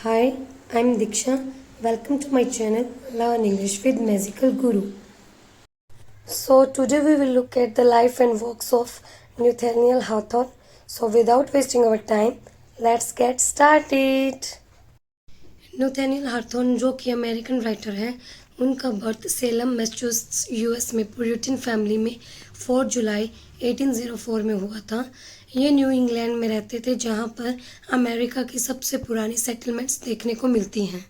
Hi, I'm Diksha. Welcome to my channel Learn English with Magical Guru. So today we will look at the life and works of Nathaniel Hawthorne. So without wasting our time, let's get started. Nathaniel Hawthorne जो कि American writer है, उनका birth Salem Massachusetts US में Puritan family में 4 जुलाई 1804 में हुआ था। ये न्यू इंग्लैंड में रहते थे, जहाँ पर अमेरिका की सबसे पुरानी सेटलमेंट्स देखने को मिलती हैं।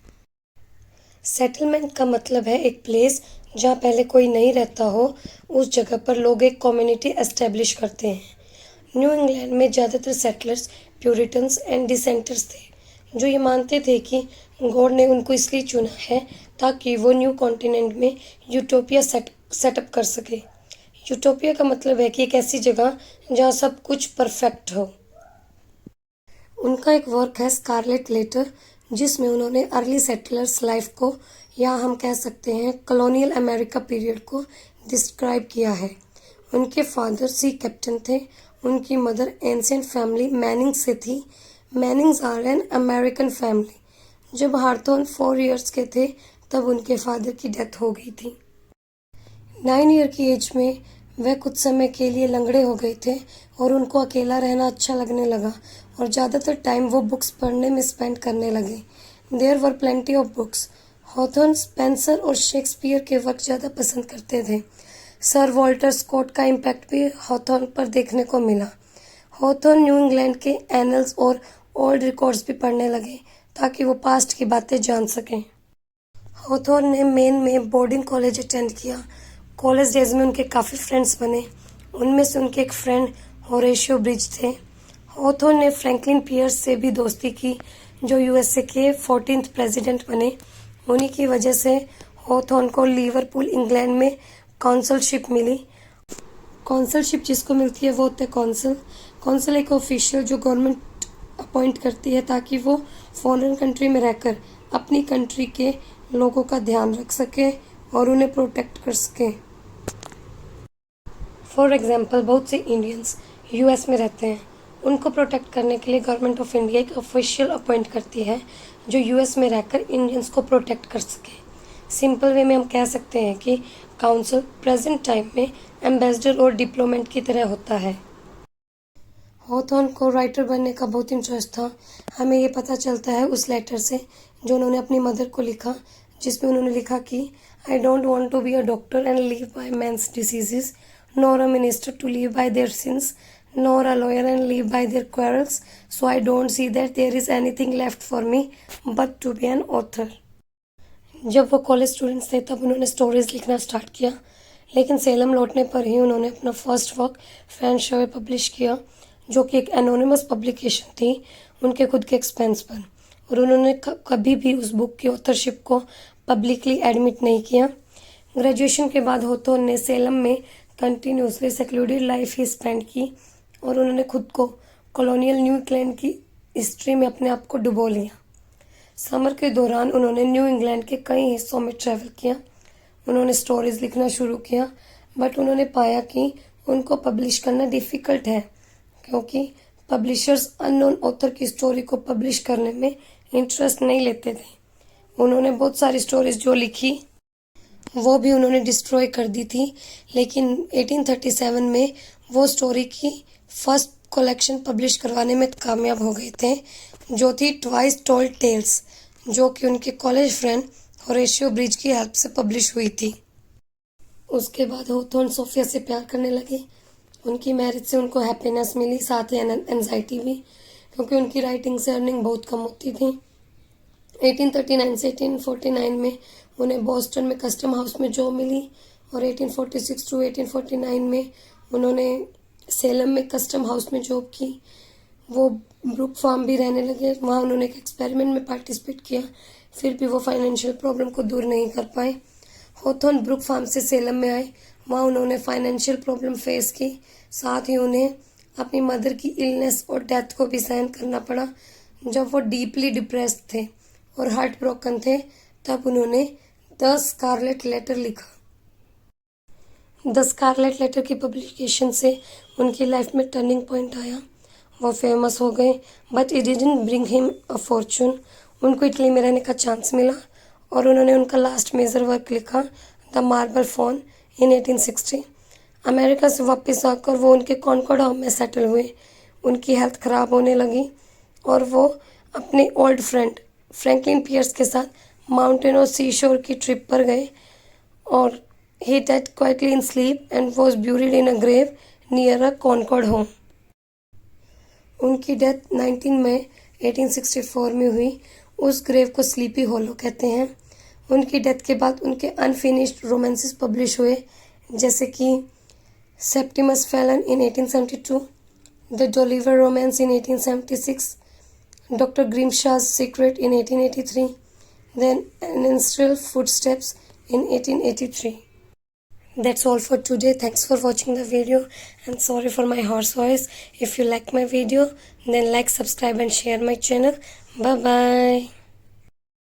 सेटलमेंट का मतलब है एक प्लेस जहाँ पहले कोई नहीं रहता हो, उस जगह पर लोग एक कम्युनिटी एस्टेब्लिश करते हैं। न्यू इंग्लैंड में ज़्यादातर सेटलर्स प्यूरिटन्स एंड डिसेंटर्स थे, जो ये मानते थे कि गॉड ने उनको इसलिए चुना है ताकि वो न्यू कॉन्टिनेंट में यूटोपिया सेटअप कर सके। यूटोपिया का मतलब है कि एक ऐसी जगह जहाँ सब कुछ परफेक्ट हो। उनका एक वर्क है स्कारलेट लेटर, जिसमें उन्होंने अर्ली सेटलर्स लाइफ को, या हम कह सकते हैं कॉलोनियल अमेरिका पीरियड को डिस्क्राइब किया है। उनके फादर सी कैप्टन थे। उनकी मदर एंशिएंट फैमिली मैनिंग से थी। Mannings are an American family. जब हार्थोन 4 इयर्स के थे तब उनके फादर की डेथ हो गई थी। 9 ईयर की एज में वह कुछ समय के लिए लंगड़े हो गए थे और उनको अकेला रहना अच्छा लगने लगा और ज़्यादातर टाइम वो बुक्स पढ़ने में स्पेंड करने लगे। There were plenty of books. Hawthorne Spencer और शेक्सपियर के वर्क ज़्यादा पसंद करते थे। सर वॉल्टर स्कॉट का इम्पैक्ट भी हॉथॉर्न पर देखने को मिला। हॉथॉर्न न्यू इंग्लैंड के एनल्स और ओल्ड रिकॉर्ड्स भी पढ़ने लगे ताकि वो पास्ट की बातें जान सकें। हॉथॉर्न ने मेन में बोर्डिंग कॉलेज अटेंड किया। कॉलेज डेज में उनके काफ़ी फ्रेंड्स बने। उनमें से उनके एक फ्रेंड होरेशियो ब्रिज थे। हॉथॉर्न ने फ्रैंकलिन पियर्स से भी दोस्ती की, जो यूएसए के 14th प्रेसिडेंट बने। उन्हीं की वजह से हॉथॉर्न को लिवरपूल इंग्लैंड में कॉन्सलशिप मिली। कॉन्सलशिप जिसको मिलती है वो होता है कॉन्सल। कॉन्सल एक ऑफिशियल जो गवर्नमेंट अपॉइंट करती है ताकि वो फॉरेन कंट्री में रहकर अपनी कंट्री के लोगों का ध्यान रख सके और उन्हें प्रोटेक्ट कर सके। फॉर एग्जाम्पल, बहुत से इंडियंस यूएस में रहते हैं। उनको प्रोटेक्ट करने के लिए गवर्नमेंट ऑफ इंडिया एक ऑफिशियल अपॉइंट करती है जो यूएस में रहकर इंडियंस को प्रोटेक्ट कर सके। सिंपल वे में हम कह सकते हैं कि काउंसिल प्रेजेंट टाइम में एम्बेसडर और डिप्लोमेट की तरह होता है। हॉथॉर्न को राइटर बनने का बहुत इंटरेस्ट था। हमें ये पता चलता है उस लेटर से जो उन्होंने अपनी मदर को लिखा, जिसमें उन्होंने लिखा कि I don't want to be a doctor and live by men's diseases, nor a minister to live by their sins, nor a lawyer and live by their quarrels, so I don't see that there is anything left for me but to be an author. जब वो college students थे तब उन्होंने stories लिखना start किया, लेकिन सेलम लौटने पर ही उन्होंने अपना first work fan show publish किया, जो कि एक एनोनिमस पब्लिकेशन थी उनके खुद के एक्सपेंस पर, और उन्होंने कभी भी उस बुक की ऑथरशिप को पब्लिकली एडमिट नहीं किया। ग्रेजुएशन के बाद हॉथॉर्न ने सेलम में कंटिन्यूसली सेक्लूडेड लाइफ ही स्पेंड की और उन्होंने खुद को कॉलोनियल न्यू इंग्लैंड की हिस्ट्री में अपने आप को डुबो लिया। समर के दौरान उन्होंने न्यू इंग्लैंड के कई हिस्सों में ट्रैवल किया। उन्होंने स्टोरीज लिखना शुरू किया, बट उन्होंने पाया कि उनको पब्लिश करना डिफ़िकल्ट है, क्योंकि पब्लिशर्स अननोन ऑथर की स्टोरी को पब्लिश करने में इंटरेस्ट नहीं लेते थे। उन्होंने बहुत सारी स्टोरीज जो लिखी वो भी उन्होंने डिस्ट्रॉय कर दी थी, लेकिन 1837 में वो स्टोरी की फर्स्ट कलेक्शन पब्लिश करवाने में कामयाब हो गए थे, जो थी ट्वाइस टोल्ड टेल्स, जो कि उनके कॉलेज फ्रेंड होरेशियो ब्रिज की हेल्प से पब्लिश हुई थी। उसके बाद हॉथॉर्न सोफिया से प्यार करने लगे। उनकी मैरिज से उनको हैप्पीनेस मिली, साथ ही एंजाइटी भी, क्योंकि उनकी राइटिंग से अर्निंग बहुत कम होती थी। 1839 से 1849 में उन्हें बॉस्टन में कस्टम हाउस में जॉब मिली और 1846 टू 1849 में उन्होंने सेलम में कस्टम हाउस में जॉब की। वो ब्रुक फार्म भी रहने लगे। वहाँ उन्होंने एक एक्सपेरिमेंट में पार्टिसिपेट किया, फिर भी वो फाइनेंशियल प्रॉब्लम को दूर नहीं कर पाए। हॉथॉर्न ब्रुक फार्म से सेलम में आए। वहाँ उन्होंने फाइनेंशियल प्रॉब्लम फेस की, साथ ही उन्हें अपनी मदर की इलनेस और डेथ को भी सहन करना पड़ा। जब वो डीपली डिप्रेस्ड थे और हार्ट ब्रोकन थे, तब उन्होंने द स्कारलेट लेटर लिखा। द स्कारलेट लेटर की पब्लिकेशन से उनकी लाइफ में टर्निंग पॉइंट आया। वो फेमस हो गए, but it didn't bring him a fortune. उनको इटली में रहने का चांस मिला और उन्होंने उनका लास्ट मेजर वर्क लिखा, the marble faun, in 1860। America से वापस आकर वो उनके कॉनकॉर्ड होम में सेटल हुए। उनकी हेल्थ ख़राब होने लगी और वो अपने ओल्ड फ्रेंड फ्रैंकलिन पियर्स के साथ माउंटेन और सी शोर की ट्रिप पर गए और he died quietly in sleep and was buried in a grave near a Concord home. उनकी डेथ 19 मई 1864 में हुई। उस ग्रेव को स्लीपी होलो कहते हैं। उनकी डेथ के बाद उनके अनफिनिश्ड रोमांसेस पब्लिश हुए, जैसे कि Septimius Felton in 1872, the Dolliver Romance in 1876, doctor Grimshawe's secret in 1883, then ancestral footsteps in 1883. That's all for today. Thanks for watching the video and sorry for my hoarse voice. If you like my video, then like, subscribe and share my channel. Bye bye.